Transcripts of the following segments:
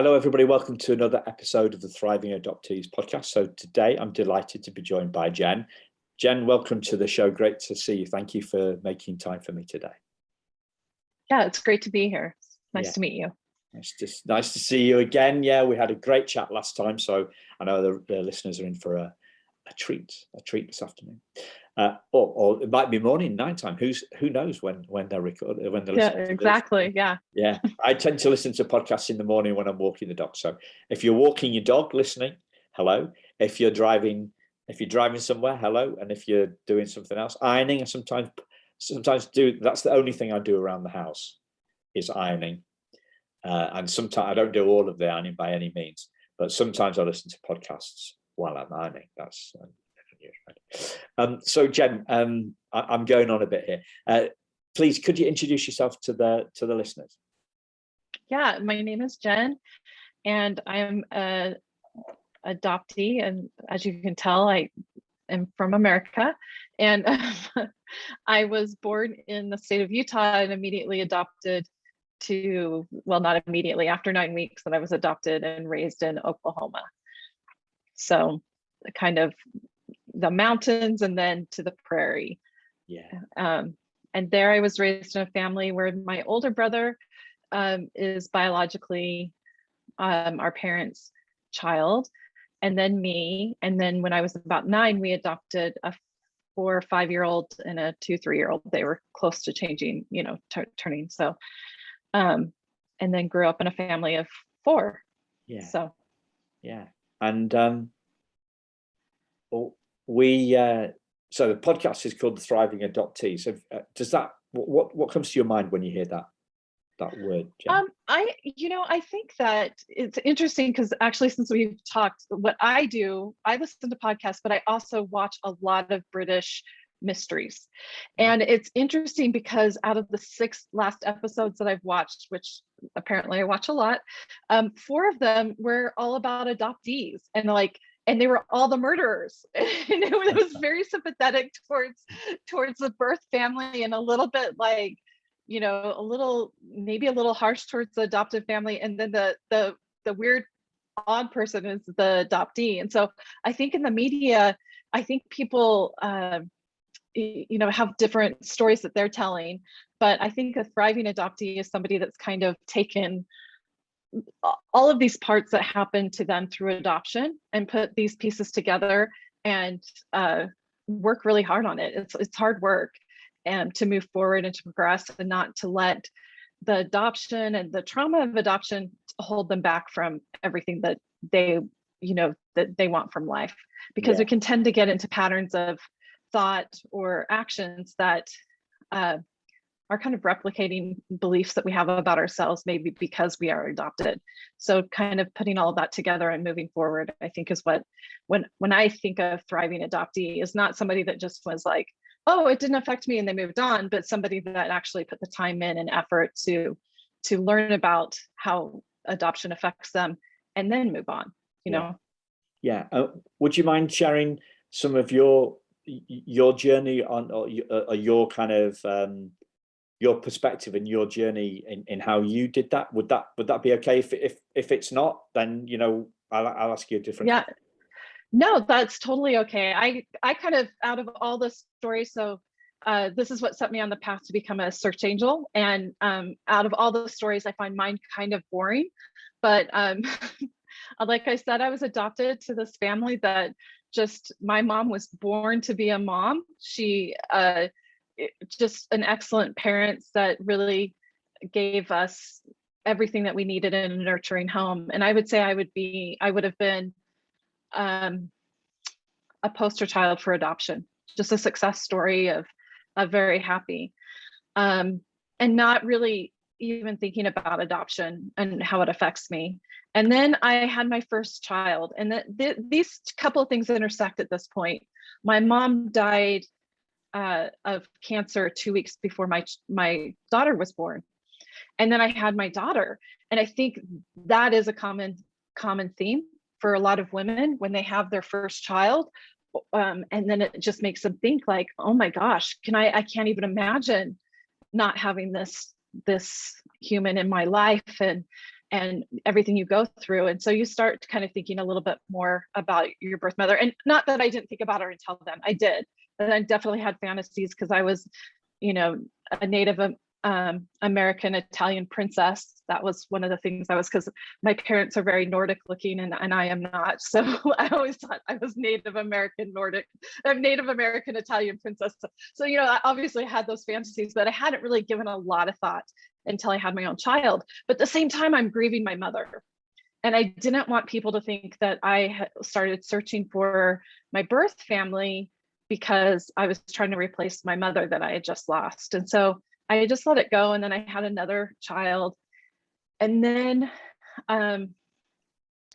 Hello, everybody. Welcome to another episode of the Thriving Adoptees podcast. So today I'm delighted to be joined by Jenn. Jenn, welcome to the show. Great to see you. Thank you for making time for me today. Yeah, it's great to be here. Nice to meet you. Nice to see you again. Yeah, we had a great chat last time, so I know the listeners are in for a treat this afternoon. Or it might be morning, nighttime. Who knows when they're recording, when they're listening. Yeah, exactly. Yeah. I tend to listen to podcasts in the morning when I'm walking the dog. So if you're walking your dog, listening, hello. If you're driving somewhere, hello. And if you're doing something else, ironing, I sometimes do. That's the only thing I do around the house is ironing. And sometimes I don't do all of the ironing by any means, but sometimes I listen to podcasts while I'm ironing. That's so Jenn, I'm going on a bit here. Please, could you introduce yourself to the listeners? Yeah, my name is Jenn, and I'm an adoptee, and as you can tell, I am from America, and I was born in the state of Utah and immediately adopted not immediately, after 9 weeks, that I was adopted and raised in Oklahoma. So kind of the mountains and then to the prairie. Yeah. And there I was raised in a family where my older brother is biologically our parents' child, and then me. And then when I was about 9, we adopted a 4 or 5-year-old and a 2-3-year-old. They were close to changing, turning. So, and then grew up in a family of 4. Yeah. So. Yeah. And so the podcast is called The Thriving Adoptees. So does that, what comes to your mind when you hear that word, Jenn? I think that it's interesting because actually, since we've talked, what I do, I listen to podcasts, but I also watch a lot of British mysteries. And it's interesting because out of the 6 last episodes that I've watched, which apparently I watch a lot, 4 of them were all about adoptees, and they were all the murderers. And it was very sympathetic towards the birth family, and a little bit like, maybe a little harsh towards the adoptive family. And then the weird, odd person is the adoptee. And so I think in the media, I think people, have different stories that they're telling. But I think a thriving adoptee is somebody that's kind of taken all of these parts that happen to them through adoption and put these pieces together and work really hard on it. It's hard work, and to move forward and to progress, and not to let the adoption and the trauma of adoption hold them back from everything that they want from life, because we can tend to get into patterns of thought or actions that are kind of replicating beliefs that we have about ourselves, maybe because we are adopted. So kind of putting all of that together and moving forward, I think, is what, when I think of thriving adoptee, is not somebody that just was like, oh, it didn't affect me and they moved on, but somebody that actually put the time in and effort to learn about how adoption affects them and then move on, Yeah. Would you mind sharing some of your journey on, or your kind of, your perspective and your journey in how you did that? Would that be okay? If it's not, then I'll ask you a different. Yeah, no, that's totally okay. I kind of, out of all the stories, so this is what set me on the path to become a search angel. And out of all the stories, I find mine kind of boring. But like I said, I was adopted to this family that my mom was born to be a mom. She just an excellent parents that really gave us everything that we needed in a nurturing home. And I would say I would have been a poster child for adoption, just a success story of very happy, and not really even thinking about adoption and how it affects me. And then I had my first child, and these couple of things intersect at this point. My mom died of cancer 2 weeks before my daughter was born. And then I had my daughter. And I think that is a common theme for a lot of women when they have their first child. And then it just makes them think like, oh my gosh, I can't even imagine not having this human in my life. and everything you go through. And so you start kind of thinking a little bit more about your birth mother. And not that I didn't think about her until then, I did, but I definitely had fantasies because I was, you know, a Native American Italian princess. That was one of the things I was, because my parents are very Nordic looking and I am not. So I always thought I was Native American Italian princess. So, you know, I obviously had those fantasies, but I hadn't really given a lot of thought until I had my own child. But at the same time, I'm grieving my mother. And I didn't want people to think that I had started searching for my birth family because I was trying to replace my mother that I had just lost. And so I just let it go. And then I had another child. And then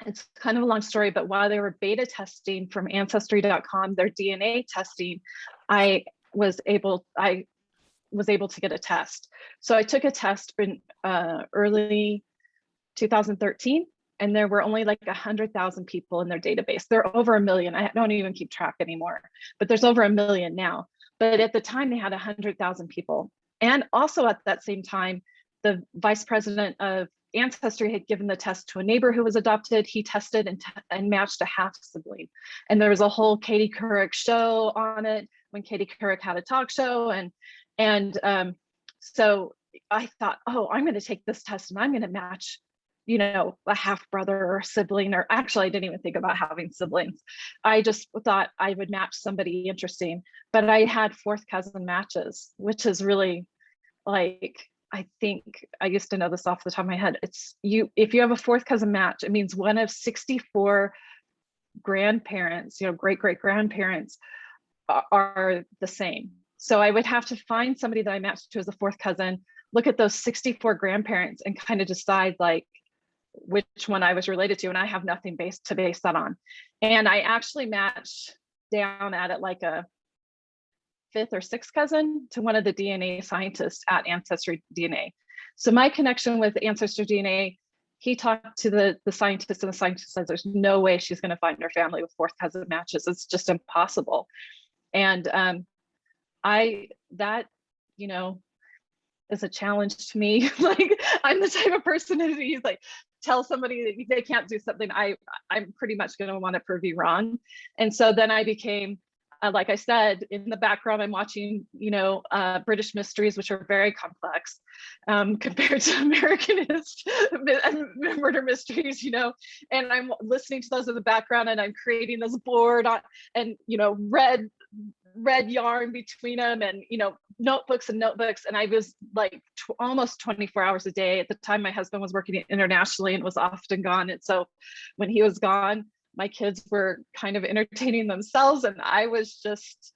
it's kind of a long story, but while they were beta testing from ancestry.com, their DNA testing, I was able to get a test. So I took a test in early 2013. And there were only like 100,000 people in their database. There are over 1 million. I don't even keep track anymore, but there's over 1 million now. But at the time they had 100,000 people. And also at that same time, the vice president of Ancestry had given the test to a neighbor who was adopted. He tested and matched a half sibling. And there was a whole Katie Couric show on it when Katie Couric had a talk show. And so I thought, oh, I'm going to take this test and I'm going to match, you know, a half brother or sibling, or actually I didn't even think about having siblings. I just thought I would match somebody interesting, but I had fourth cousin matches, which is really like, I think I used to know this off the top of my head. It's if you have a fourth cousin match, it means one of 64 grandparents, you know, great grandparents are the same. So I would have to find somebody that I matched to as a fourth cousin, look at those 64 grandparents and kind of decide like which one I was related to. And I have nothing to base that on. And I actually matched down at it like a fifth or sixth cousin to one of the DNA scientists at Ancestry DNA. So my connection with Ancestry DNA, he talked to the scientist, and the scientist says there's no way she's going to find her family with fourth cousin matches. It's just impossible. And that, you know, is a challenge to me. Like, I'm the type of person who he's like, tell somebody that they can't do something, I'm pretty much going to want to prove you wrong. And so then I became, like I said, in the background, I'm watching, you know, British mysteries, which are very complex compared to American murder mysteries, you know, and I'm listening to those in the background, and I'm creating this board on, and, you know, red yarn between them, and, you know, notebooks. And I was like almost 24 hours a day. At the time, my husband was working internationally and was often gone. And so when he was gone, my kids were kind of entertaining themselves, and I was just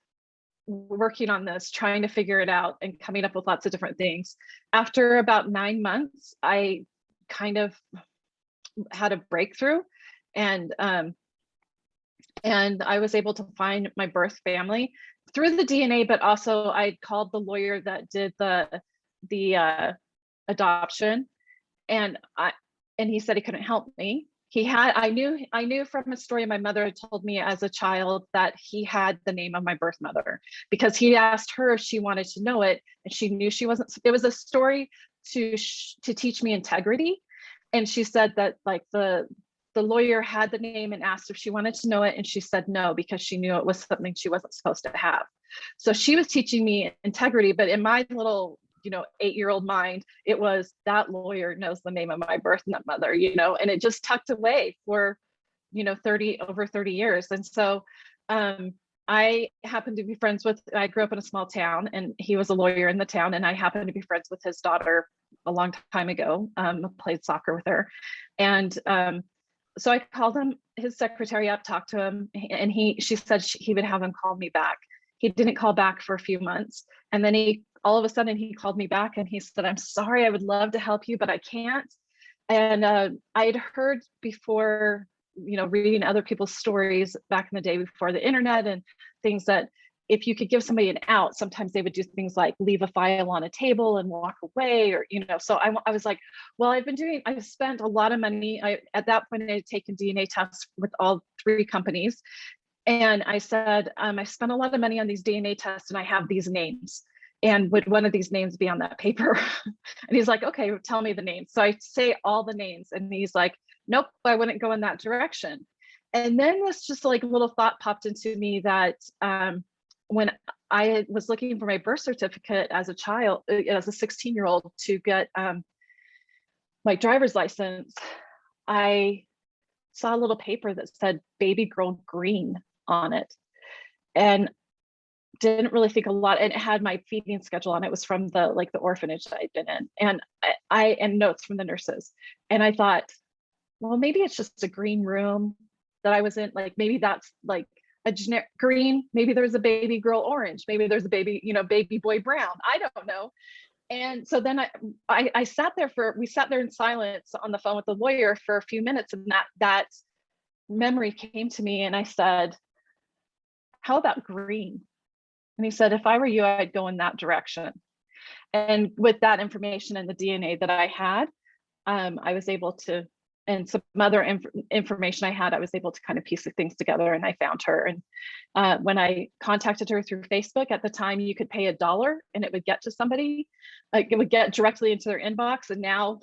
working on this, trying to figure it out and coming up with lots of different things. After about 9 months, I kind of had a breakthrough, and I was able to find my birth family through the DNA, but also I called the lawyer that did the adoption, and he said he couldn't help me. I knew from a story my mother had told me as a child that he had the name of my birth mother, because he asked her if she wanted to know it, and she knew she wasn't. It was a story to teach me integrity, and she said that like the lawyer had the name and asked if she wanted to know it, and she said no, because she knew it was something she wasn't supposed to have. So she was teaching me integrity, but in my little, you know, 8-year-old mind, it was that lawyer knows the name of my birth mother, you know, and it just tucked away for, you know, over 30 years. And so I happened to be friends with, I grew up in a small town, and he was a lawyer in the town, and I happened to be friends with his daughter a long time ago. Played soccer with her. And so I called his secretary up, talked to him, and she said he would have him call me back. He didn't call back for a few months. And then all of a sudden he called me back, and he said, "I'm sorry, I would love to help you, but I can't." And I had heard before, you know, reading other people's stories back in the day before the internet and things, that if you could give somebody an out, sometimes they would do things like leave a file on a table and walk away, or, you know, so I was like, well, I've spent a lot of money. At that point I had taken DNA tests with all 3 companies. And I said, I spent a lot of money on these DNA tests, and I have these names. And would one of these names be on that paper? And he's like, okay, tell me the names. So I say all the names, and he's like, nope, I wouldn't go in that direction. And then this just like little thought popped into me that when I was looking for my birth certificate as a child, as a 16-year-old, to get my driver's license, I saw a little paper that said baby girl green on it, and didn't really think a lot. And it had my feeding schedule on it. It was from the orphanage that I'd been in, and and notes from the nurses. And I thought, well, maybe it's just a green room that I was in. Like maybe that's like a generic green. Maybe there's a baby girl orange. Maybe there's a baby, baby boy brown. I don't know. And so then I sat there we sat there in silence on the phone with the lawyer for a few minutes, and that memory came to me, and I said, how about green? And he said, if I were you, I'd go in that direction. And with that information and the DNA that I had, I was able to, and some other information I had, I was able to kind of piece the things together, and I found her. And when I contacted her through Facebook, at the time you could pay $1 and it would get to somebody, like it would get directly into their inbox. And now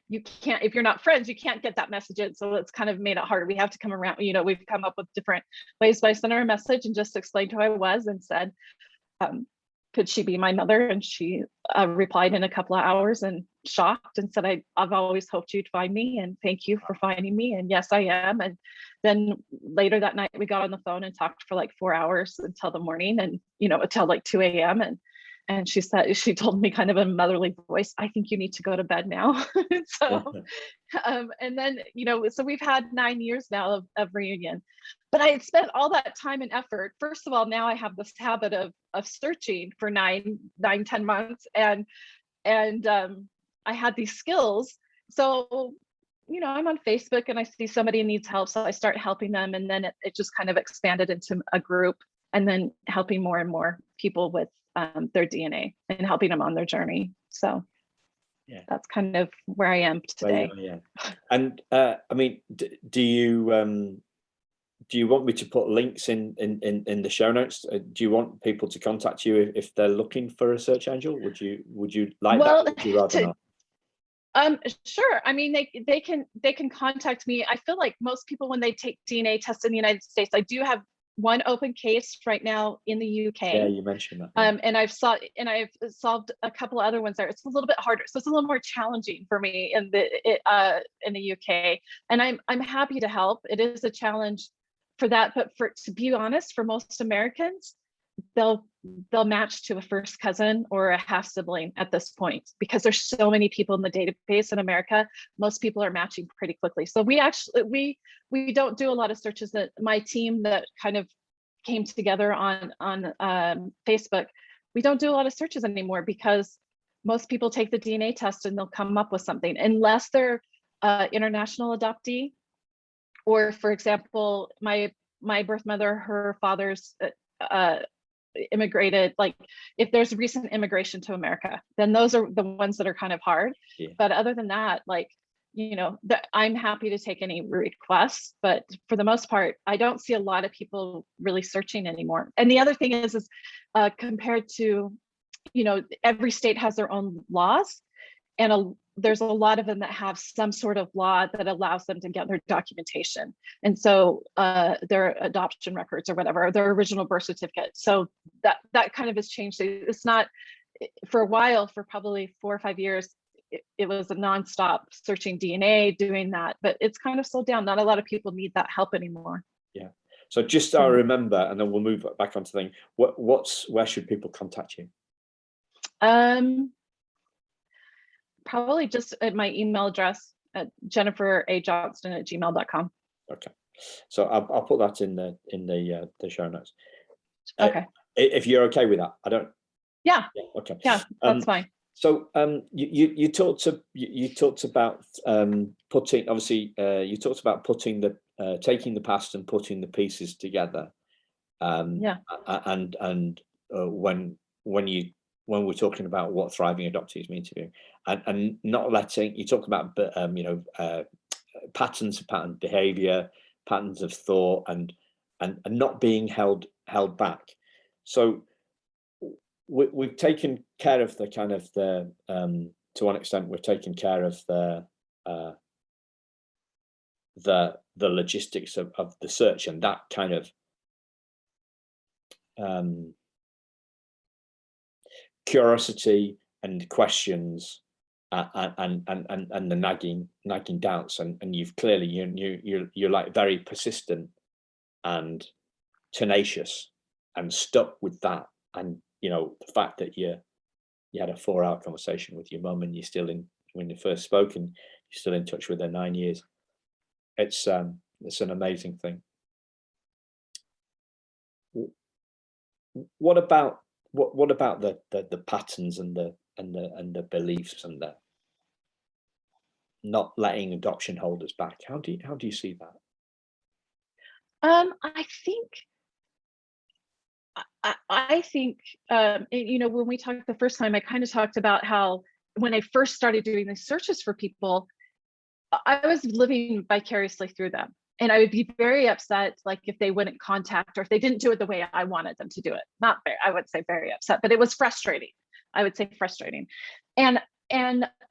you can't, if you're not friends, you can't get that message in. So it's kind of made it harder. We have to come around, we've come up with different ways. But I sent her a message and just explained who I was and said, could she be my mother? And she replied in a couple of hours, and shocked, and said, I've always hoped you'd find me, and thank you for finding me. And yes, I am. And then later that night, we got on the phone and talked for like 4 hours until the morning, and until like 2 a.m. And she told me kind of in a motherly voice, I think you need to go to bed now. So, and then, so we've had 9 years now of reunion, but I had spent all that time and effort. First of all, now I have this habit of searching for 10 months, and I had these skills. So, I'm on Facebook and I see somebody needs help, so I start helping them. And then it just kind of expanded into a group, and then helping more and more people with their DNA and helping them on their journey. So yeah, that's kind of where I am today. Yeah. And I mean, do you want me to put links in the show notes? Do you want people to contact you if they're looking for a search angel? Would you like that? Would you rather not? Sure. I mean, they can contact me. I feel like most people, when they take DNA tests in the United States, I do have one open case right now in the UK. Yeah, you mentioned that. Yeah. And I've solved a couple of other ones there. It's a little bit harder, so it's a little more challenging for me in the UK. And I'm happy to help. It is a challenge for that, but to be honest, for most Americans, they'll match to a first cousin or a half sibling at this point, because there's so many people in the database in America. Most people are matching pretty quickly. So we don't do a lot of searches. That my team that kind of came together on Facebook, we don't do a lot of searches anymore, because most people take the DNA test and they'll come up with something, unless they're international adoptee, or for example, my birth mother, her father's immigrated. Like if there's recent immigration to America, then those are the ones that are kind of hard. Yeah. But other than that, like, I'm happy to take any requests, but for the most part, I don't see a lot of people really searching anymore. And the other thing is compared to, every state has their own laws, and there's a lot of them that have some sort of law that allows them to get their documentation. And so their adoption records or whatever, or their original birth certificate. So that kind of has changed. It's not, for a while, for probably 4 or 5 years, it was a nonstop searching DNA, doing that, but it's kind of slowed down. Not a lot of people need that help anymore. Yeah. So just so I remember, and then we'll move back onto the thing. Where should people contact you? Probably just at my email address at jenniferajohnston@gmail.com. Okay, so I'll put that in the show notes. Okay. If you're okay with that, I don't. Yeah. Okay. Yeah, that's fine. So you talked about putting, obviously you talked about putting taking the past and putting the pieces together. Yeah. And when we're talking about what thriving adoptees mean to you, and not letting you talk about patterns of pattern behavior, patterns of thought, and not being held back. So we've taken care of the kind of the to one extent we've taken care of the logistics of the search, and that kind of curiosity and questions and the nagging doubts, and you've clearly you're like very persistent and tenacious and stuck with that. And you know, the fact that you had a 4-hour conversation with your mum, and you're still in, when you first spoke, and you're still in touch with her 9 years, it's an amazing thing. What about the patterns and the beliefs and the not letting adoption hold us back? How do you see that? I think you know, when we talked the first time, I kind of talked about how when I first started doing these searches for people, I was living vicariously through them. And I would be very upset, like if they wouldn't contact, or if they didn't do it the way I wanted them to do it. Not very, I would say very upset, but it was frustrating. I would say frustrating. And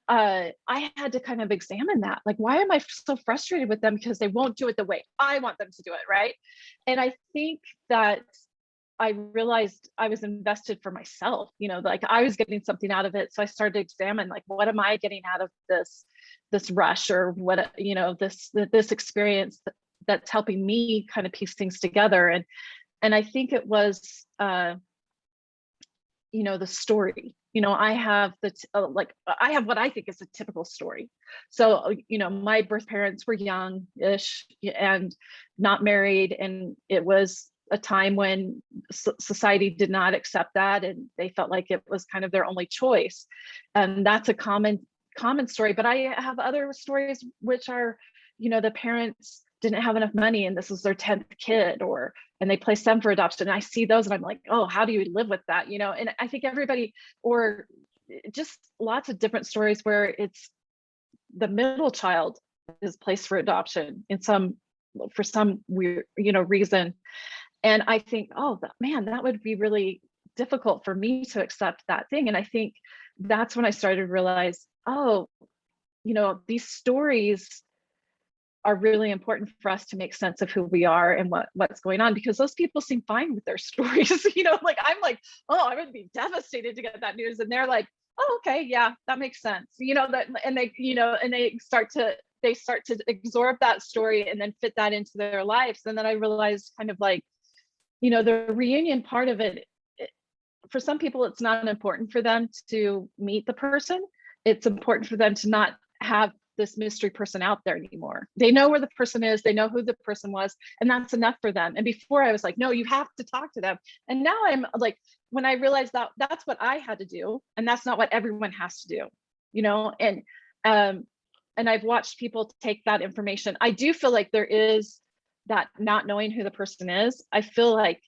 I had to kind of examine that. Like, why am I so frustrated with them? Because they won't do it the way I want them to do it, right? And I think that I realized I was invested for myself, you know, like I was getting something out of it. So I started to examine, like, what am I getting out of this rush, or what, you know, this experience that's helping me kind of piece things together. And I think it was, you know, the story. You know, I have I have what I think is a typical story. So, you know, my birth parents were young-ish and not married, and it was a time when society did not accept that, and they felt like it was kind of their only choice. And that's a common story. But I have other stories which are, you know, the parents didn't have enough money and this was their 10th kid, and they placed them for adoption. And I see those and I'm like, oh, how do you live with that? You know, and I think everybody, or just lots of different stories where it's the middle child is placed for adoption for some weird, you know, reason. And I think, oh, man, that would be really difficult for me to accept that thing. And I think that's when I started to realize, oh, you know, these stories are really important for us to make sense of who we are and what's going on, because those people seem fine with their stories. You know, like I'm like, oh, I would be devastated to get that news. And they're like, oh, okay, yeah, that makes sense. You know, that, and they, you know, and they start to absorb that story and then fit that into their lives. And then I realized kind of like, you know, the reunion part of it, for some people, it's not important for them to meet the person. It's important for them to not have this mystery person out there anymore. They know where the person is, they know who the person was, and that's enough for them. And before I was like, no, you have to talk to them. And now I'm like, when I realized that that's what I had to do, and that's not what everyone has to do, you know, and I've watched people take that information. I do feel like there is that not knowing who the person is. I feel like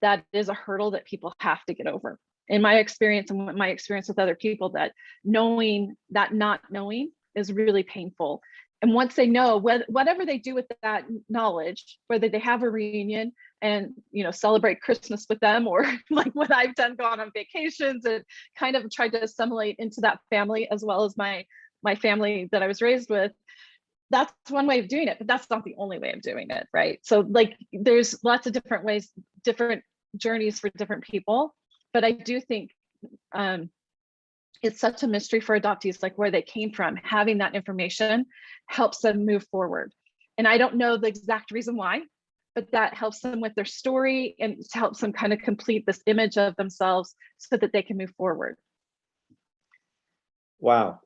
that is a hurdle that people have to get over. In my experience and my experience with other people, that not knowing is really painful. And once they know, whatever they do with that knowledge, whether they have a reunion and, you know, celebrate Christmas with them, or like what I've done, gone on vacations and kind of tried to assimilate into that family, as well as my family that I was raised with, that's one way of doing it, but that's not the only way of doing it, right? So like there's lots of different ways, different journeys for different people. But I do think it's such a mystery for adoptees, like where they came from. Having that information helps them move forward. And I don't know the exact reason why, but that helps them with their story and helps them kind of complete this image of themselves so that they can move forward. Wow.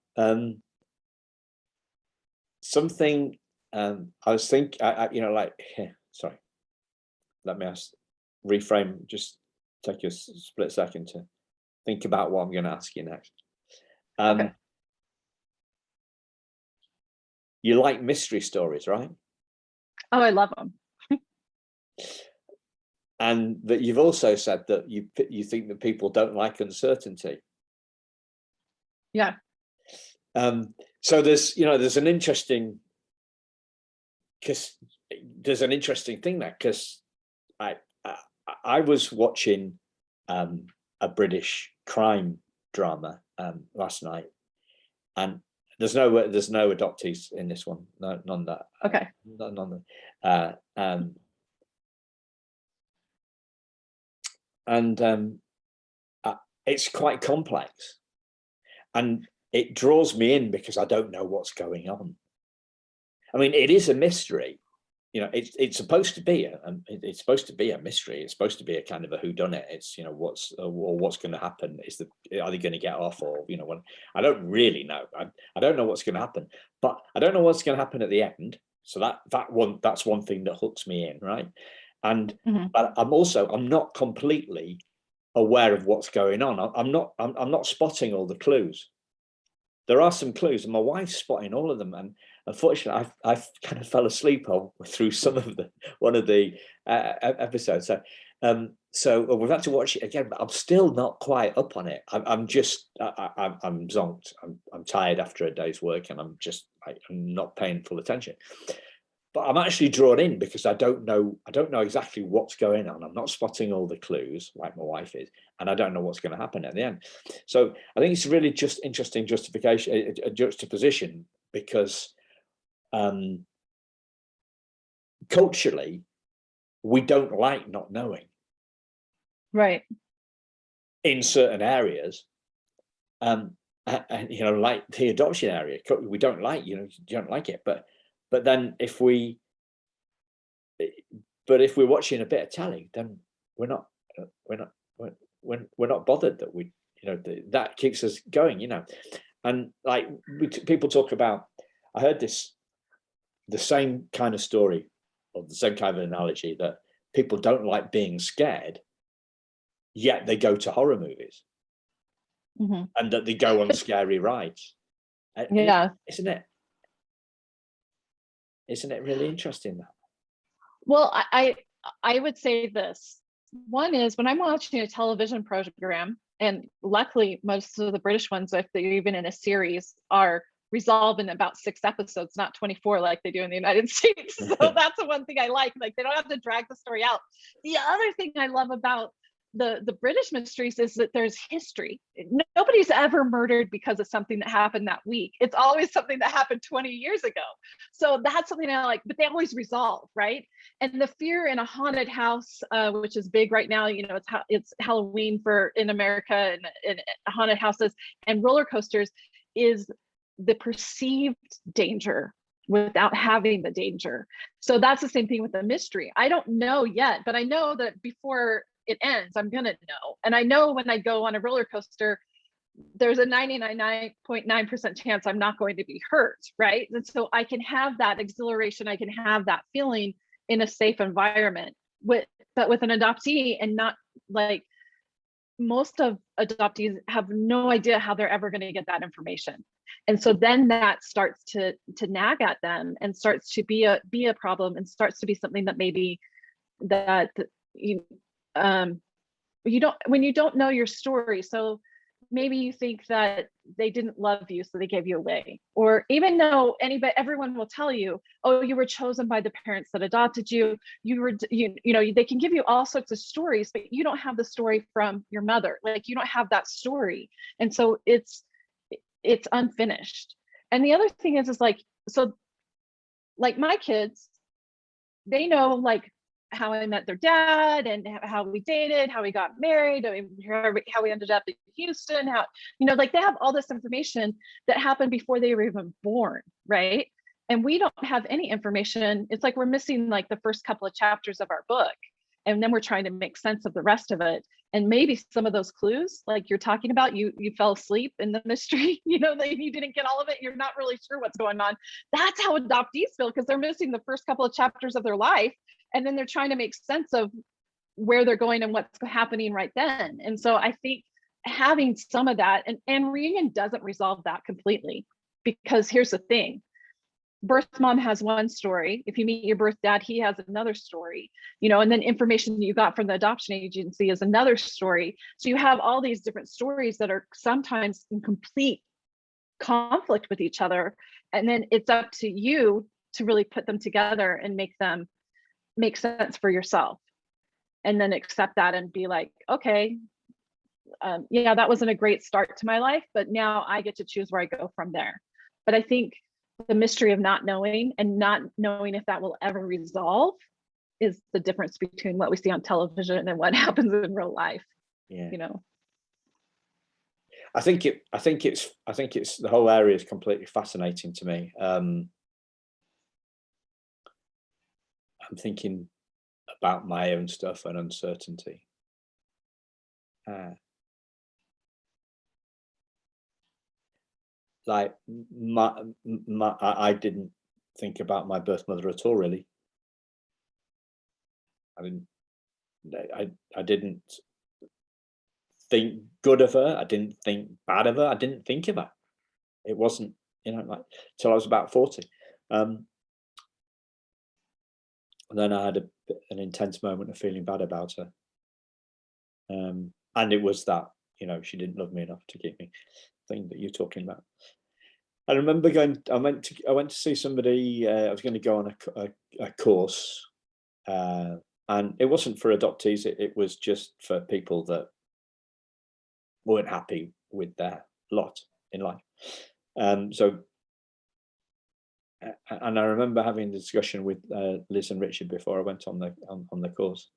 Something I was thinking, you know, like, sorry, let me reframe, just take a split second to think about what I'm going to ask you next. Okay. You like mystery stories, right? Oh, I love them. And that you've also said that you think that people don't like uncertainty. Yeah. So there's an interesting thing there, because I was watching a British crime drama last night, and there's no adoptees in this one. No, none that. Okay. None. It's quite complex, and it draws me in because I don't know what's going on. I mean, it is a mystery. It's supposed to be a mystery. It's supposed to be a kind of a whodunit. It's what's going to happen. Are they going to get off, or when I don't really know. I don't know what's going to happen, but I don't know what's going to happen at the end. So that's one thing that hooks me in, right? And but I'm not completely aware of what's going on. I'm not spotting all the clues. There are some clues, and my wife's spotting all of them. And unfortunately, I kind of fell asleep through one of the episodes. So we've had to watch it again, but I'm still not quite up on it. I'm zonked. I'm tired after a day's work, and I'm not paying full attention. But I'm actually drawn in because I don't know exactly what's going on. I'm not spotting all the clues like my wife is, and I don't know what's going to happen at the end. So I think it's really just interesting juxtaposition, because culturally we don't like not knowing, right, in certain areas. And like the adoption area, we don't like, you don't like it, but then if we're watching a bit of telly, then we're not bothered that that keeps us going, and like people talk about, I heard the same kind of story, or the same kind of analogy, that people don't like being scared, yet they go to horror movies, and that they go on scary rides. Yeah. Isn't it really interesting that? Well, I would say this. One is, when I'm watching a television program, and luckily most of the British ones, if they're even in a series, are resolved in about 6 episodes, not 24 like they do in the United States. So that's the one thing I like. Like, they don't have to drag the story out. The other thing I love about the British mysteries is that there's history. Nobody's ever murdered because of something that happened that week. It's always something that happened 20 years ago. So that's something I like, but they always resolve, right? And the fear in a haunted house, which is big right now, it's Halloween in America, and haunted houses and roller coasters, is the perceived danger without having the danger. So that's the same thing with the mystery. I don't know yet, but I know that before it ends, I'm gonna know. And I know when I go on a roller coaster, there's a 99.9% chance I'm not going to be hurt, right? And so I can have that exhilaration, I can have that feeling in a safe environment. But with an adoptee, and not like, most of adoptees have no idea how they're ever going to get that information. And so then that starts to nag at them, and starts to be a problem, and starts to be something that maybe that when you don't know your story. So maybe you think that they didn't love you, so they gave you away. Or even though everyone will tell you, oh, you were chosen by the parents that adopted you. They can give you all sorts of stories, but you don't have the story from your mother. Like, you don't have that story. And so it's unfinished. And the other thing is like, so like my kids, they know like how I met their dad, and how we dated, how we got married, how we ended up in Houston, like they have all this information that happened before they were even born, right? And we don't have any information. It's like we're missing like the first couple of chapters of our book, and then we're trying to make sense of the rest of it. And maybe some of those clues, like you're talking about, you fell asleep in the mystery, like you didn't get all of it, you're not really sure what's going on. That's how adoptees feel, because they're missing the first couple of chapters of their life, and then they're trying to make sense of where they're going and what's happening right then. And so I think having some of that, and reunion doesn't resolve that completely, because here's the thing. Birth mom has one story. If you meet your birth dad, he has another story, and then information you got from the adoption agency is another story. So you have all these different stories that are sometimes in complete conflict with each other. And then it's up to you to really put them together and make them make sense for yourself, and then accept that and be like, okay, yeah, that wasn't a great start to my life, but now I get to choose where I go from there. But I think the mystery of not knowing and not knowing if that will ever resolve is the difference between what we see on television and what happens in real life. Yeah. You know. I think it's the whole area is completely fascinating to me. I'm thinking about my own stuff and uncertainty. Like I didn't think about my birth mother at all, really. I didn't think good of her. I didn't think bad of her. I didn't think of her. It wasn't, like till I was about 40. And then I had an intense moment of feeling bad about her. And it was that, she didn't love me enough to keep me, thing that you're talking about. I remember I went to see somebody. I was going to go on a course, and it wasn't for adoptees. It was just for people that weren't happy with their lot in life. So, and I remember having a discussion with Liz and Richard before I went on the course,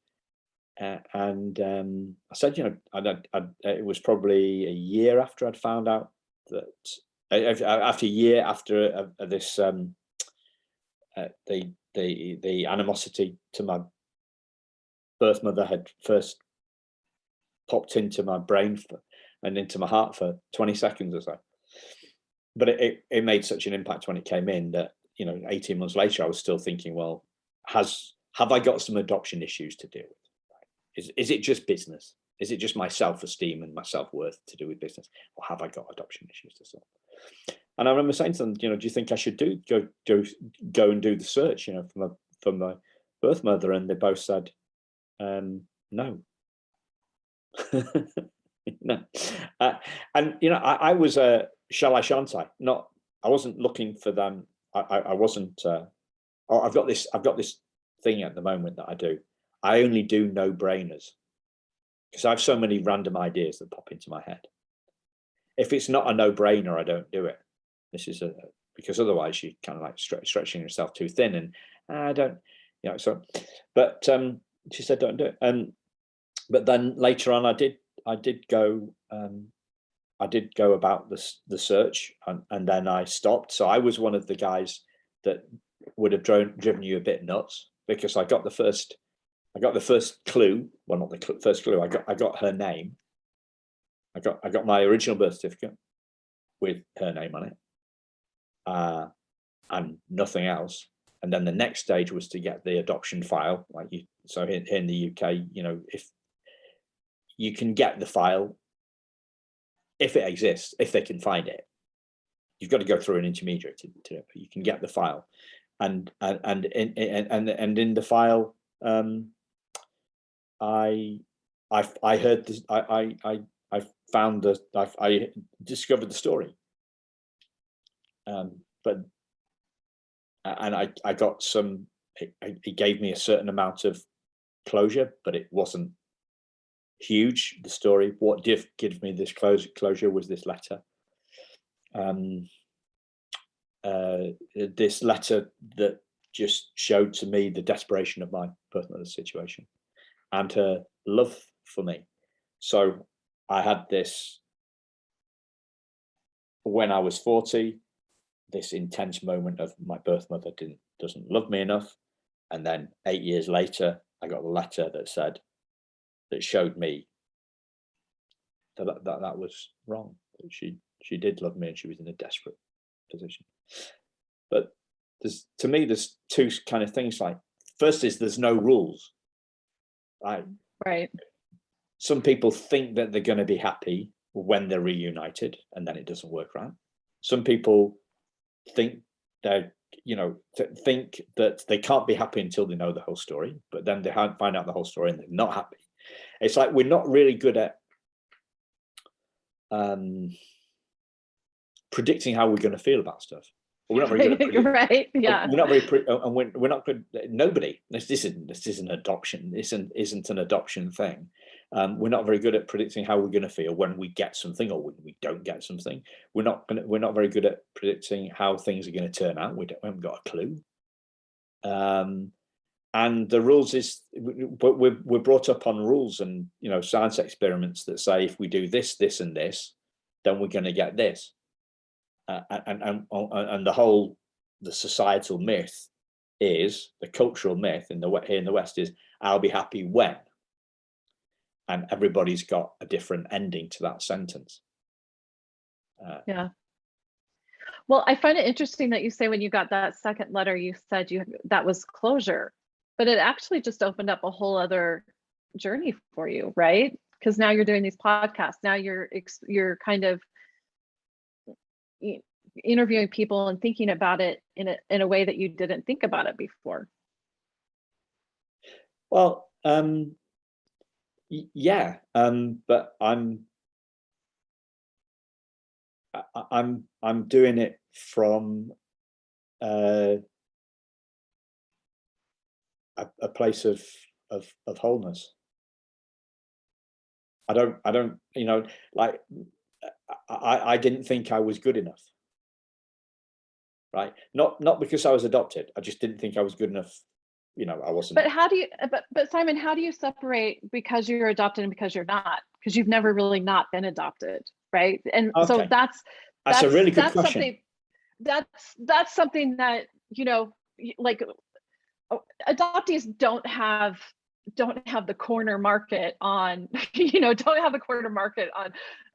and I said, it was probably a year after I'd found out that. After a year after this, the animosity to my birth mother had first popped into my brain and into my heart for 20 seconds or so. But it made such an impact when it came in that 18 months later I was still thinking, well, have I got some adoption issues to deal with? Is it just business? Is it just my self-esteem and my self-worth to do with business, or have I got adoption issues to solve? And I remember saying to them, do you think I should go and do the search, for my birth mother? And they both said, no. No. And I was shall I, shan't I? Not. I wasn't looking for them. I wasn't. I've got this thing at the moment that I do. I only do no-brainers, because I have so many random ideas that pop into my head. If it's not a no-brainer, I don't do it. This is because otherwise you kind of like stretching yourself too thin, and I don't, So, but she said don't do it. But then later on, I did go. I did go about the search, and then I stopped. So I was one of the guys that would have driven you a bit nuts, because I got the first clue. Well, not the first clue. I got her name. I got my original birth certificate with her name on it, and nothing else. And then the next stage was to get the adoption file. So here in the UK, if you can get the file, if it exists, if they can find it, you've got to go through an intermediary to do it. But you can get the file, and in the file, I heard this. I found that I discovered the story, but I got some. It gave me a certain amount of closure, but it wasn't huge. The story. What did give me this closure was this letter. This letter that just showed to me the desperation of my birth mother's situation and her love for me. So I had this, when I was 40, this intense moment of my birth mother doesn't love me enough. And then 8 years later, I got a letter that showed me that was wrong. That she did love me, and she was in a desperate position. But to me, there's two kind of things. Like, first is there's no rules. Right. Some people think that they're going to be happy when they're reunited, and then it doesn't work right. Some people think think that they can't be happy until they know the whole story, but then they find out the whole story and they're not happy. It's like we're not really good at predicting how we're going to feel about stuff. We're not very good at predicting. Right? Yeah. We're not very, and we're not good. Nobody. This isn't adoption. This isn't an adoption thing. We're not very good at predicting how we're going to feel when we get something or when we don't get something. We're not very good at predicting how things are going to turn out. We haven't got a clue. And the rules is, but we're brought up on rules and science experiments that say if we do this, this, and this, then we're going to get this. And the societal myth is, the cultural myth here in the West is, I'll be happy when. And everybody's got a different ending to that sentence. Yeah. Well, I find it interesting that you say when you got that second letter, you said that was closure, but it actually just opened up a whole other journey for you, right? Because now you're doing these podcasts. Now you're kind of interviewing people and thinking about it in a way that you didn't think about it before. Well, yeah, but I'm doing it from a place of wholeness. I don't, like, I didn't think I was good enough. Right. Not because I was adopted. I just didn't think I was good enough. I wasn't. But how do you, but Simon, how do you separate because you're adopted and because you're not? Because you've never really not been adopted, right? And okay. So that's a really good question. That's something that, like, adoptees don't have the corner market on, don't have the corner market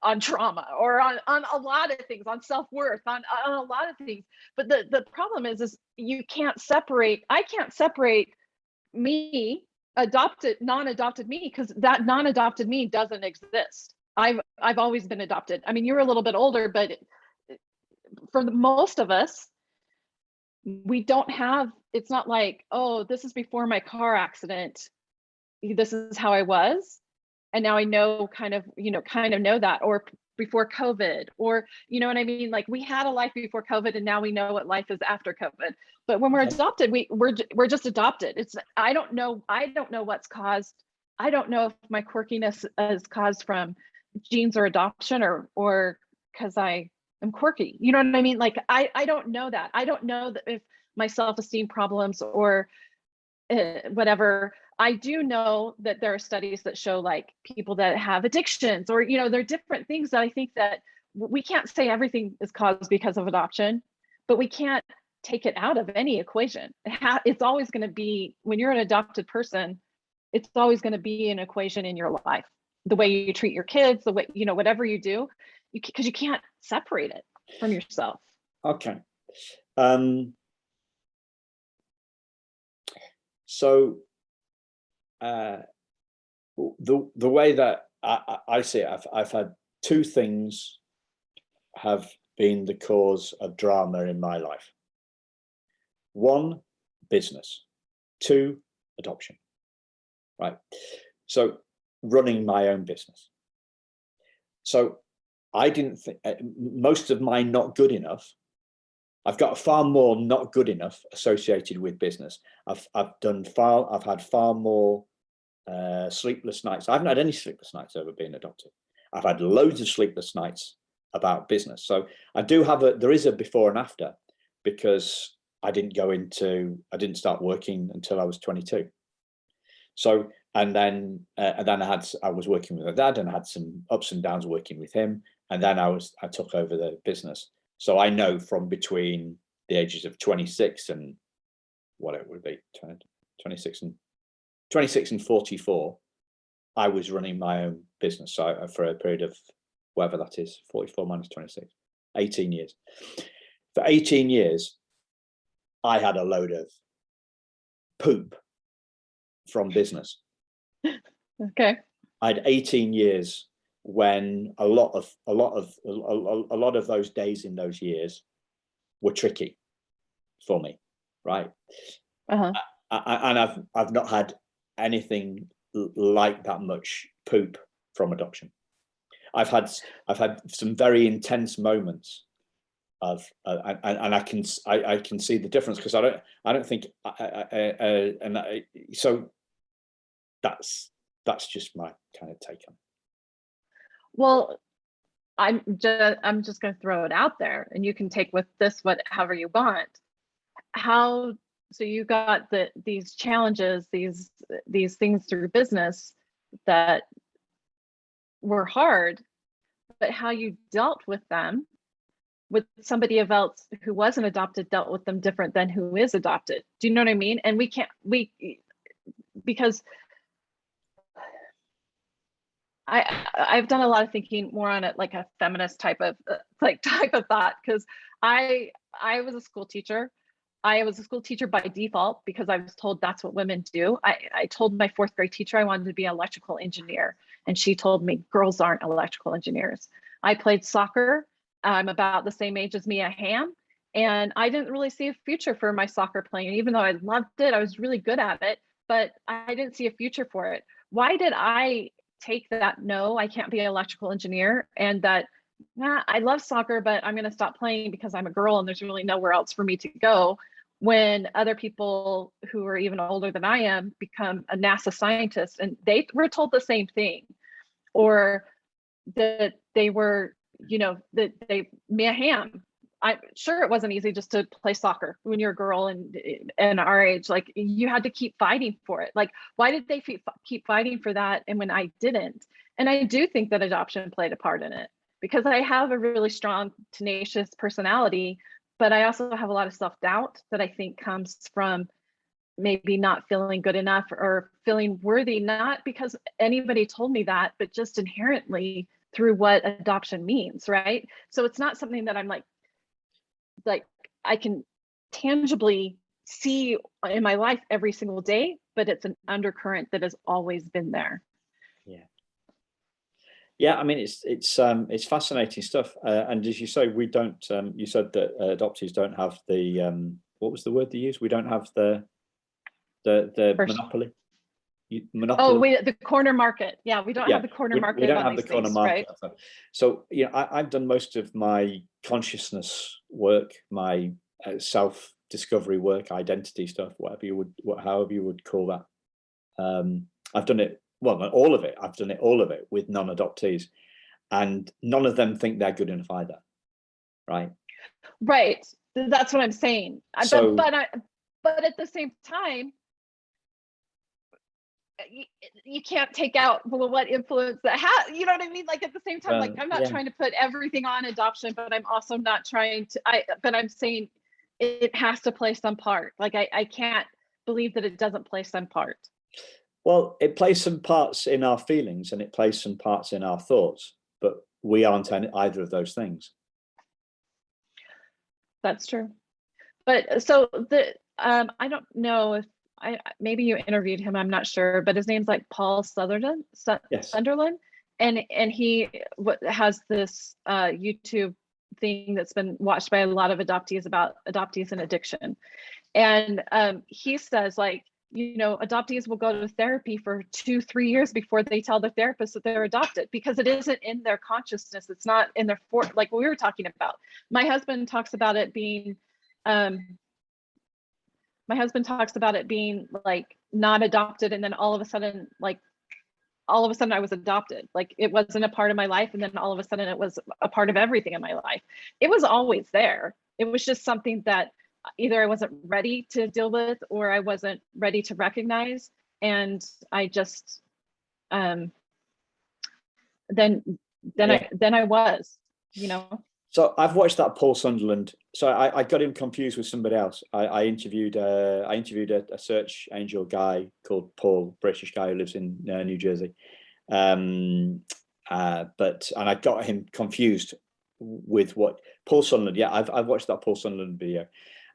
on trauma or on a lot of things, on self-worth, on a lot of things. But the problem is I can't separate me, adopted, non-adopted me, because that non-adopted me doesn't exist. I've always been adopted. I mean, you're a little bit older, but for most of us, we don't have, it's not like, oh, this is before my car accident, this is how I was, and now I know kind of know that, or before COVID, or what I mean, like, we had a life before COVID and now we know what life is after COVID. But when we're adopted, we're just adopted. It's I don't know what's caused. I don't know if my quirkiness is caused from genes or adoption or because I am quirky. You know what I mean? Like, I don't know that. I don't know that if my self-esteem problems or whatever. I do know that there are studies that show, like, people that have addictions, or there are different things that I think that we can't say everything is caused because of adoption, but we can't take it out of any equation. It's always going to be, when you're an adopted person, it's always going to be an equation in your life. The way you treat your kids, the way, whatever you do, because you can't separate it from yourself. Okay. So the way that I see it, I've had two things have been the cause of drama in my life. One, business. Two, adoption. Right. So running my own business. So I didn't think, most of my not good enough, I've got far more not good enough associated with business. I've had far more sleepless nights. I haven't had any sleepless nights over being adopted. I've had loads of sleepless nights about business. So I do have there is a before and after, because I didn't start working until I was 22. So, and then I was working with my dad, and I had some ups and downs working with him. And then I took over the business. So I know from between the ages of 26 and what it would be, 26 and 44, I was running my own business. So for a period of whatever that is, 44 minus 26, 18 years. For 18 years, I had a load of poop from business. Okay. I had 18 years when a lot of those days in those years were tricky for me, right? Uh-huh. And I've not had anything like that much poop from adoption. I've had some very intense moments and I can see the difference, because I don't think so that's just my kind of take on it. Well, I'm just going to throw it out there, and you can take with this however you want. So you got these challenges, these things through business that were hard, but how you dealt with them, with somebody else who wasn't adopted, dealt with them different than who is adopted. Do you know what I mean? And because I've done a lot of thinking more on it, like a feminist type of thought, because I was a school teacher. I was a school teacher by default because I was told that's what women do. I told my 4th grade teacher I wanted to be an electrical engineer, and she told me girls aren't electrical engineers. I played soccer. I'm about the same age as Mia Hamm, and I didn't really see a future for my soccer playing. Even though I loved it, I was really good at it, but I didn't see a future for it. Why did I take that, no, I can't be an electrical engineer, and that, nah, I love soccer, but I'm going to stop playing because I'm a girl and there's really nowhere else for me to go, when other people who are even older than I am become a NASA scientist and they were told the same thing, or that they were, Mia Hamm, I'm sure it wasn't easy just to play soccer when you're a girl and our age. Like, you had to keep fighting for it. Like, why did they keep fighting for that, and when I didn't? And I do think that adoption played a part in it, because I have a really strong, tenacious personality, but I also have a lot of self-doubt that I think comes from maybe not feeling good enough or feeling worthy, not because anybody told me that, but just inherently through what adoption means, right? So it's not something that I'm like I can tangibly see in my life every single day, but it's an undercurrent that has always been there. Yeah, I mean, it's fascinating stuff, and as you say, we don't. You said that adoptees don't have the what was the word they used? We don't have the monopoly. Oh, the corner market. Yeah, we don't have the corner market. We don't have the corner market. Right? So I've done most of my consciousness work, my self-discovery work, identity stuff, however you would call that. I've done it. Well, not all of it. I've done all of it with non-adoptees, and none of them think they're good enough either, right? Right. That's what I'm saying. So, but at the same time, you can't take out what influence that has. You know what I mean? Like, at the same time, like, I'm not trying to put everything on adoption, but I'm also not trying to. But I'm saying it has to play some part. Like, I can't believe that it doesn't play some part. Well, it plays some parts in our feelings and it plays some parts in our thoughts, but we aren't either of those things. That's true. But so I don't know if maybe you interviewed him, I'm not sure, but his name's like Paul Sutherland, yes. Sunderland, and he has this YouTube thing that's been watched by a lot of adoptees about adoptees and addiction, and he says, like, adoptees will go to therapy for 2-3 years before they tell the therapist that they're adopted, because it isn't in their consciousness. It's not in their like what we were talking about. My husband talks about it being like not adopted, and then all of a sudden I was adopted. Like, it wasn't a part of my life, and then all of a sudden it was a part of everything in my life. It was always there. It was just something that either I wasn't ready to deal with or I wasn't ready to recognize. And I just, then I was, So I've watched that Paul Sunderland. So I got him confused with somebody else. I interviewed a search angel guy called Paul, British guy who lives in New Jersey. And I got him confused with what Paul Sunderland. Yeah, I've watched that Paul Sunderland video.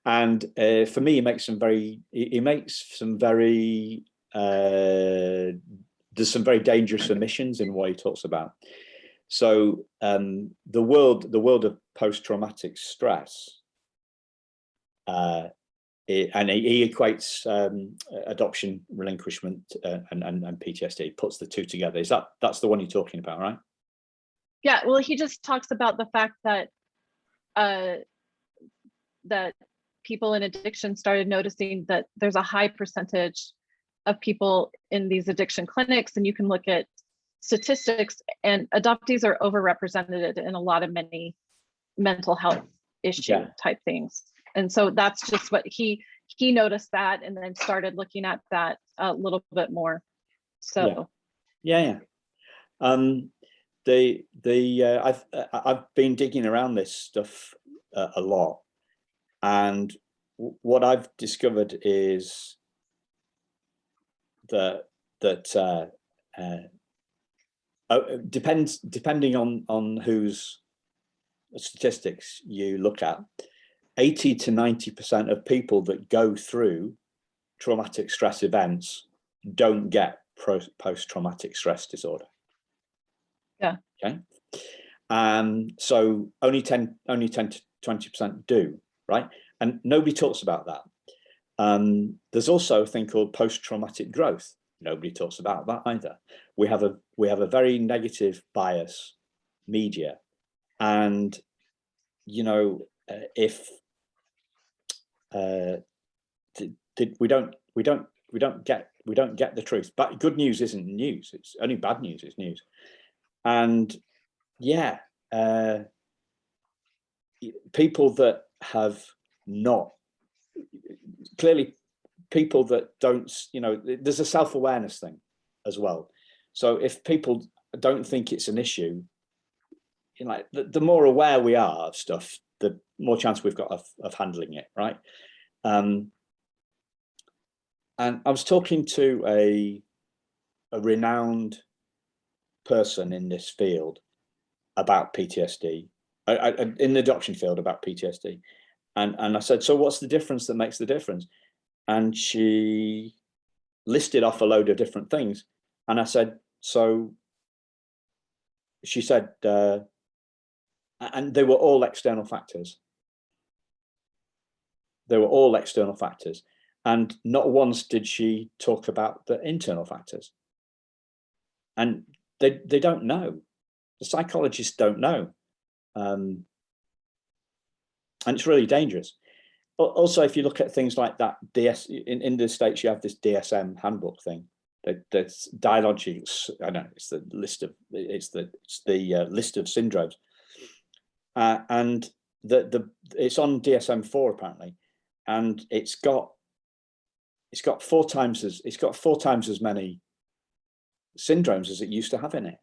And for me, he makes some very there's some very dangerous omissions in what he talks about. So the world of post-traumatic stress, and he equates adoption, relinquishment, and PTSD. He puts the two together. That's the one you're talking about, right? Yeah. Well, he just talks about the fact that that people in addiction started noticing that there's a high percentage of people in these addiction clinics, and you can look at statistics, and adoptees are overrepresented in a lot of many mental health issue type things. And so that's just what he noticed that, and then started looking at that a little bit more. So I've been digging around this stuff a lot, and what I've discovered is that depending on whose statistics you look at, 80 to 90% of people that go through traumatic stress events don't get post-traumatic stress disorder. Yeah. Okay. So only 10 to 20% do, right? And nobody talks about that. There's also a thing called post-traumatic growth. Nobody talks about that either. We have a very negative bias media, and if we don't get the truth. But good news isn't news. It's only bad news is news. And people that have not, clearly people that don't, there's a self-awareness thing as well. So if people don't think it's an issue, the more aware we are of stuff, the more chance we've got of handling it, right? And I was talking to a renowned person in this field about PTSD, in the adoption field about PTSD. And I said, so what's the difference that makes the difference? And she listed off a load of different things. And I said, so she said, and they were all external factors. They were all external factors. And not once did she talk about the internal factors. And they don't know. The psychologists don't know. And it's really dangerous. Also, if you look at things like that, in the States, you have this DSM handbook thing. That's dialogics. I know it's the list of list of syndromes, and it's on DSM-4 apparently, and it's got 4 times as many syndromes as it used to have in it. And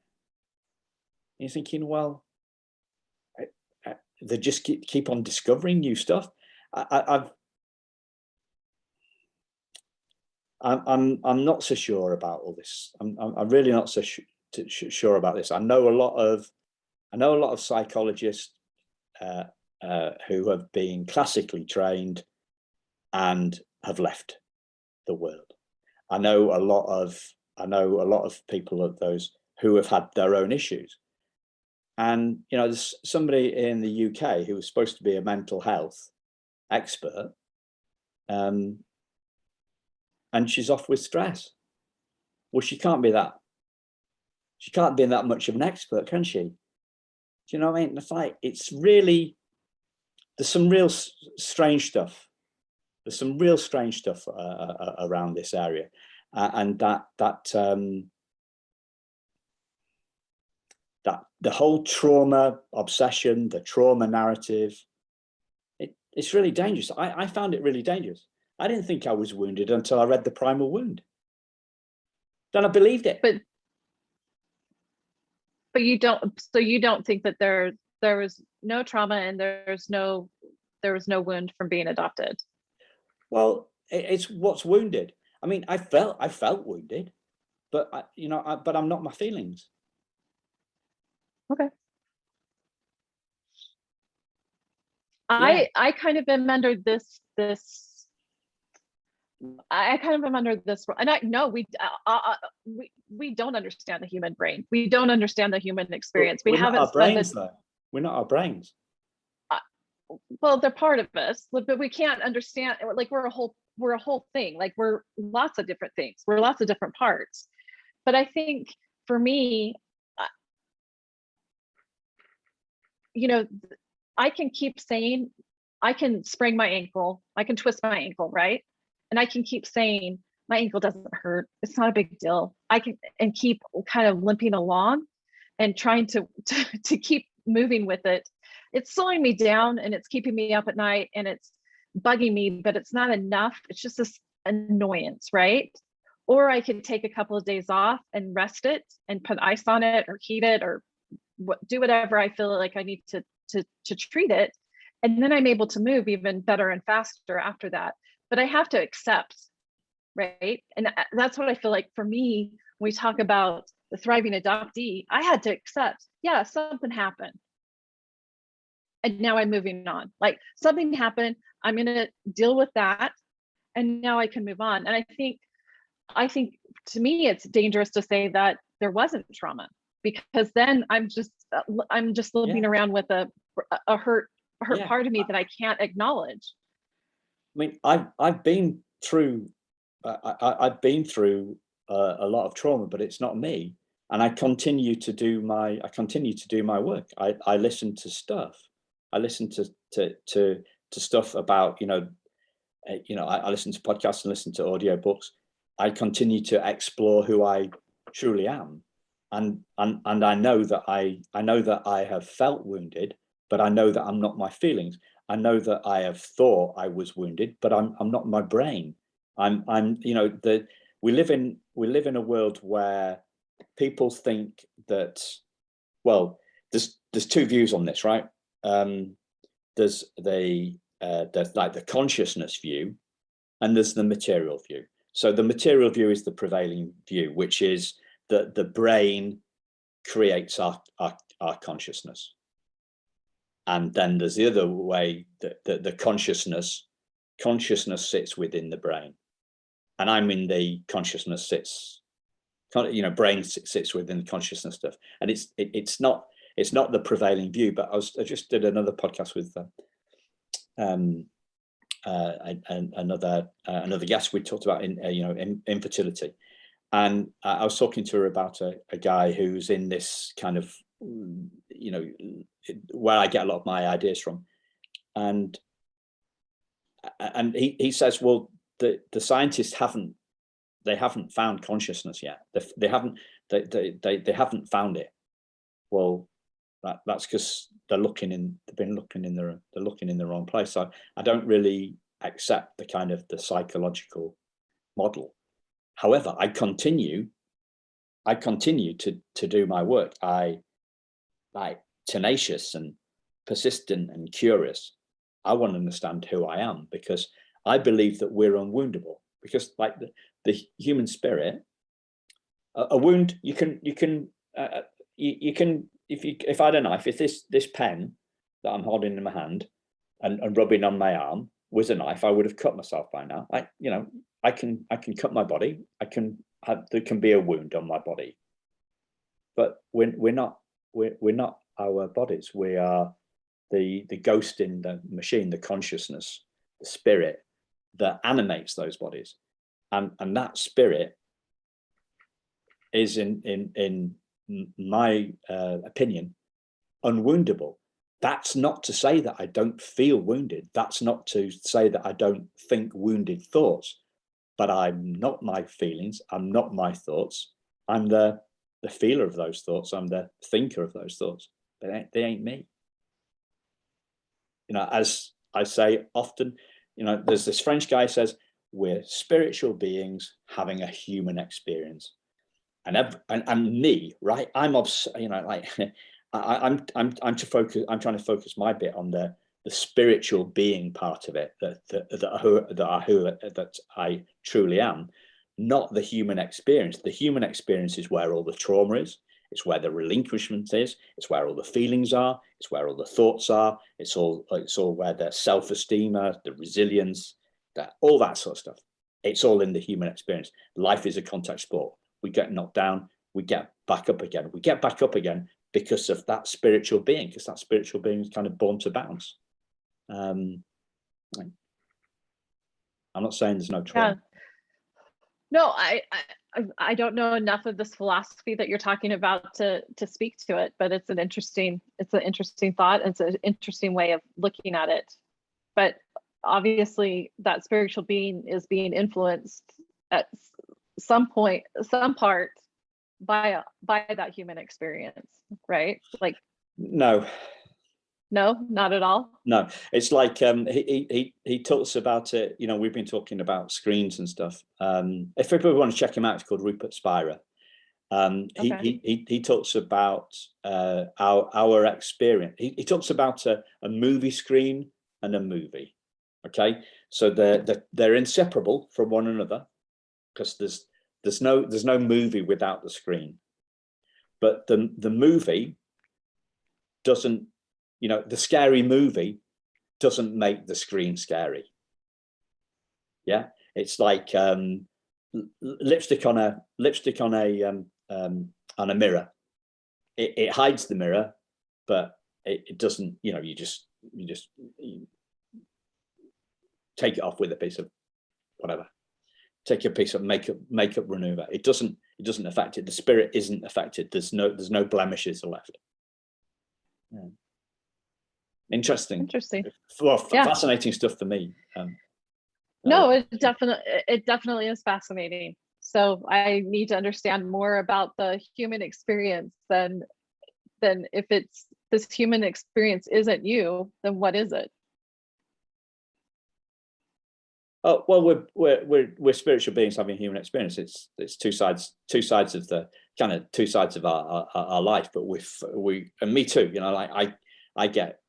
you're thinking, well, they just keep on discovering new stuff. I'm not so sure about all this. I'm really not so sure about this. I know a lot of psychologists who have been classically trained and have left the world. I know a lot of people of those who have had their own issues. And there's somebody in the UK who was supposed to be a mental health expert, and she's off with stress. Well, she can't be that much of an expert, can she? Do you know what I mean? It's like, there's some real strange stuff. There's some real strange stuff around this area, and that the whole trauma obsession, the trauma narrative, it's really dangerous. I found it really dangerous. I didn't think I was wounded until I read The Primal Wound. Then I believed it. But you don't. So you don't think that there was no trauma and there was no wound from being adopted? Well, it's what's wounded. I mean, I felt wounded, but but I'm not my feelings. Okay. I kind of am under this. I kind of am under this, and I know we don't understand the human brain. We don't understand the human experience. We haven't our brains, though. We're not our brains. Well, they're part of us, but we can't understand. Like we're a whole thing. Like we're lots of different things. We're lots of different parts. But I think for me, I can keep saying I can sprain my ankle, I can twist my ankle, right? And I can keep saying, my ankle doesn't hurt, it's not a big deal. I can, and keep kind of limping along and trying to keep moving with it. It's slowing me down and it's keeping me up at night and it's bugging me, but it's not enough. It's just this annoyance, right? Or I could take a couple of days off and rest it and put ice on it or heat it or do whatever I feel like I need to treat it. And then I'm able to move even better and faster after that. But I have to accept, right? And that's what I feel like for me, when we talk about the thriving adoptee, I had to accept, yeah, something happened. And now I'm moving on. Like something happened, I'm gonna deal with that. And now I can move on. And I think to me, it's dangerous to say that there wasn't trauma, because then I'm just living around with a hurt part of me that I can't acknowledge. I mean, I've been through I've been through a lot of trauma, but it's not me. And I continue to do my work. I listen to stuff. I listen to stuff about, I listen to podcasts and listen to audiobooks. I continue to explore who I truly am. And I know that I have felt wounded, but I know that I'm not my feelings. I know that I have thought I was wounded, but I'm not my brain. We live in a world where people think that, well, there's two views on this, right? There's like the consciousness view, and there's the material view. So the material view is the prevailing view, which is that the brain creates our consciousness. And then there's the other way, that the consciousness sits within the brain. And I'm in the consciousness brain sits within the consciousness stuff. And it's not the prevailing view, but I just did another podcast with another guest. We talked about infertility, and I was talking to her about a guy who's in this kind of, where I get a lot of my ideas from, and he says, well, the scientists haven't found consciousness yet. They haven't found it. Well, that's because they're looking in the wrong place. So I don't really accept the kind of the psychological model. However, I continue to do my work. I tenacious and persistent and curious. I want to understand who I am, because I believe that we're unwoundable. Because like the human spirit, a wound, you can if I had a knife, if this pen that I'm holding in my hand and rubbing on my arm was a knife, I would have cut myself by now. I can cut my body. There can be a wound on my body, but we're not our bodies. We are the ghost in the machine, the consciousness, the spirit that animates those bodies, and that spirit is in my opinion unwoundable. That's not to say that I don't feel wounded. That's not to say that I don't think wounded thoughts, but I'm not my feelings. I'm not my thoughts. I'm the feeler of those thoughts. I'm the thinker of those thoughts. They ain't me. As I say often, there's this French guy says, we're spiritual beings having a human experience. And me, right? I'm I'm trying to focus my bit on the spiritual being part of it, that I truly am, not the human experience. The human experience is where all the trauma is. It's where the relinquishment is. It's where all the feelings are. It's where all the thoughts are. It's all where the self-esteem are, the resilience, all that sort of stuff. It's all in the human experience. Life is a contact sport. We get knocked down, we get back up again. We get back up again because of that spiritual being, because that spiritual being is kind of born to bounce. I'm not saying there's no trauma. Yeah. No, I don't know enough of this philosophy that you're talking about to speak to it, but it's an interesting thought. It's an interesting way of looking at it. but obviously that spiritual being is being influenced at some point, some part by that human experience, right? Like, No, not at all. no. It's like he talks about it. You know, we've been talking about screens and stuff. If people want to check him out, it's called Rupert Spira. Okay. He talks about our experience. He talks about a movie screen and a movie. Okay, so they're inseparable from one another, because there's no movie without the screen. But the movie doesn't, you know, the scary movie doesn't make the screen scary. Yeah, it's like lipstick on a mirror. It hides the mirror, but it doesn't. You know, you just take it off with a piece of whatever. Take a piece of makeup remover. It doesn't affect it. The spirit isn't affected. There's no blemishes left. Yeah. Interesting. Well, yeah. Fascinating stuff for me. No, it definitely is fascinating. So I need to understand more about the human experience than if it's this human experience isn't you, then what is it? Oh, well, we're spiritual beings having human experience. It's two sides of the kind of two sides of our life. But we and me too. You know, like I get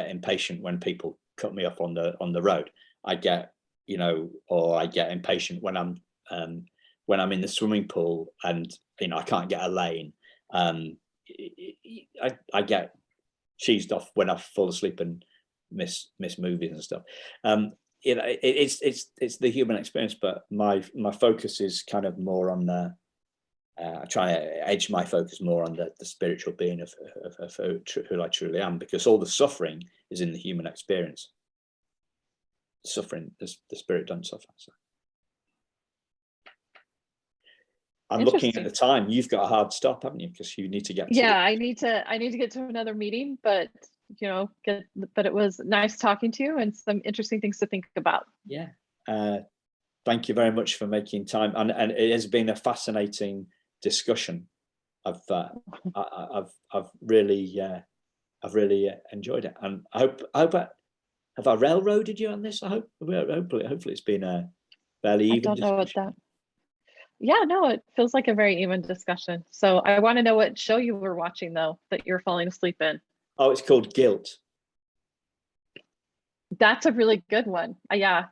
impatient when people cut me off on the road. I get, you know, or I get impatient when I'm in the swimming pool and, you know, I can't get a lane. I get cheesed off when I fall asleep and miss movies and stuff. You know, it's the human experience, but my focus is kind of more on the I try to edge my focus more on the spiritual being of who I truly am, because all the suffering is in the human experience. Suffering, the spirit don't suffer. So. I'm looking at the time. You've got a hard stop, haven't you? Because you need to get. Yeah, I need to get to another meeting, but you know, but it was nice talking to you and some interesting things to think about. Yeah. Thank you very much for making time, and it has been a fascinating discussion. I've really enjoyed it, and I hope have I railroaded you on this? I hope hopefully it's been a fairly even. I don't know what that. Yeah, no, it feels like a very even discussion. So I want to know what show you were watching though that you're falling asleep in. Oh, it's called Guilt. That's a really good one. Yeah.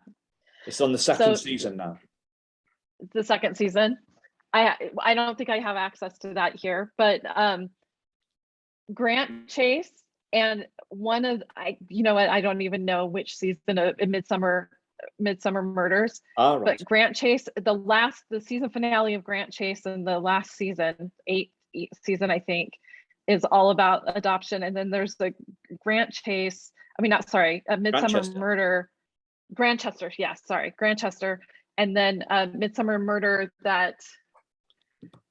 It's on the second season now. The second season. I don't think I have access to that here, but Grant Chase and one of I don't even know which season of Midsummer Murders. Oh, right. But Grant Chase, the season finale of Grant Chase in the last season, 8th season, I think, is all about adoption. And then there's the Grant Chase, Midsummer Murder, Grantchester. Yeah, sorry, Grantchester. And then Midsummer Murder that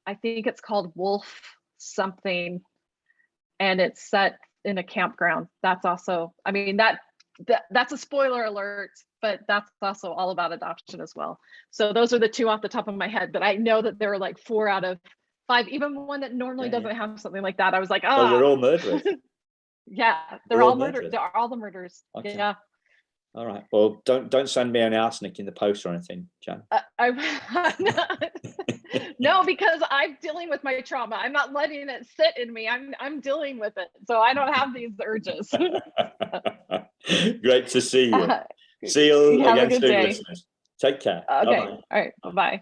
I think it's called Wolf something, and it's set in a campground. That's also, that's a spoiler alert, but that's also all about adoption as well. So those are the two off the top of my head, but I know that there are like 4 out of 5, even one that normally doesn't have something like that. I was like, oh, well, we're all murderers. Yeah, they're all murderers. They're all the murders. Okay. Yeah. All right. Well, don't send me any arsenic in the post or anything, Jen. No, because I'm dealing with my trauma. I'm not letting it sit in me. I'm dealing with it, so I don't have these urges. Great to see you. See you again soon, listeners. Take care. Okay. Bye-bye. All right. Bye.